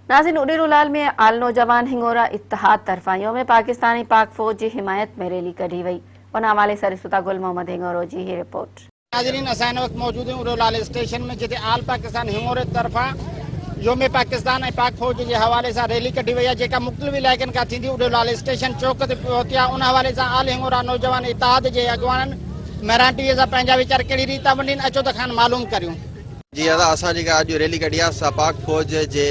नाज़रीन, उॾेरोलाल में आल नौजवान हिंगोरा इत्तेहाद तरफा योम पाकिस्तानी पाक फौज की हिमायत में रैली कढी वई। उन हवाले से रिश्ता गुल मोहम्मद हिंगोरो जी ही रिपोर्ट। नाज़रीन, असां हिन वक़्तु मौजूद आहियूं उॾेरोलाल स्टेशन में, जिते आल पाकिस्तान हिंगोरे तरफा योम पाकिस्तान ऐं पाक फौज के हवाले से रैली कढी वई आहे, जेका मुख़्तलिफ़ इलाइक़नि खां थींदी उॾेरोलाल स्टेशन चौक ते पहुती आहे। उन हवाले से आल हिंगोरा नौजवान इत्तेहाद के अॻुवाननि मेहरान टीवीअ सां पंहिंजा वीचार कहिड़ी रीति था वंडीनि, अचो त खान मालूम करियूं। जी असां जेका अॼु रैली कढी आहे असां पाक फौज जे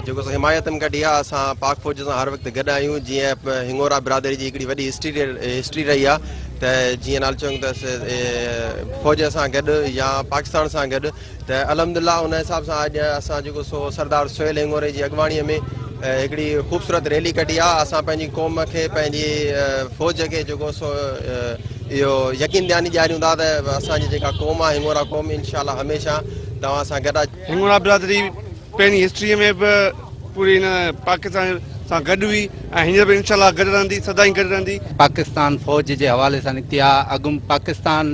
जेको हिमायत में कढी आहे। असां पाक फौज सां हर वक़्तु गॾु आहियूं। जीअं हिंगोरा बिरादरी जी हिकिड़ी वॾी हिस्ट्री रही आहे, त जीअं नाल चऊं त फौज सां गॾु या पाकिस्तान सां गॾु, त अलहमदिल्ला उन हिसाब सां अॼु असां जेको सरदार सुहेल हिंगोरे जी अॻुवाणीअ में हिकिड़ी ख़ूबसूरत रैली कढी आहे। असां पंहिंजी क़ौम खे, पंहिंजी फौज खे जेको इहो यकीन ॾियानी ॾियारियूं था त असांजी जेका क़ौम आहे हिंगोरा क़ौम इंशाअल्लाह हमेशह तव्हां सां गॾु आहे। हिंगोरा बिरादरी पंहिंजी हिस्ट्रीअ में बि पूरी हिन पाकिस्तान सां गॾु हुई ऐं हींअर बि इंशाअल्लाह गॾु रहंदी, सदाईं गॾु रहंदी। पाकिस्तान फ़ौज जे हवाले सां निकिती आहे। अॻु पाकिस्तान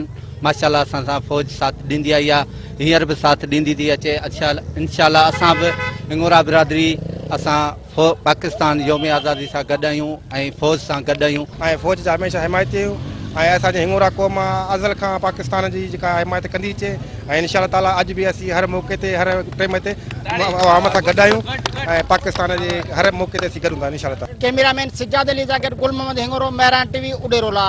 माशाअल्लाह असां सां फ़ौज साथ ॾींदी आई आहे, हींअर बि साथ ॾींदी थी अचे। अच्छा, इंशाअल्लाह असां बि हिंगोरा बिरादरी असां पाकिस्तान योम आज़ादी सां गॾु आहियूं ऐं फ़ौज सां गॾु आहियूं ऐं फ़ौज जा हमेशह हिमायती आहियूं। ऐं असांजे हिंगोरा क़ौम अज़ल खां पाकिस्तान जी जेका हिमायत कंदी अचे ऐं इंशाअल्लाह ताला अॼु बि असीं हर मौक़े ते, हर टाइम ते आवाम सां गॾु आहियूं ऐं पाकिस्तान जे हर मौक़े ते असीं गॾु हूंदा इंशाअल्लाह ताला। कैमरामैन सिजाद अली सां गॾु गुल मोहम्मद हिंगोरो, मेहरान टीवी, उॾेरोलाल।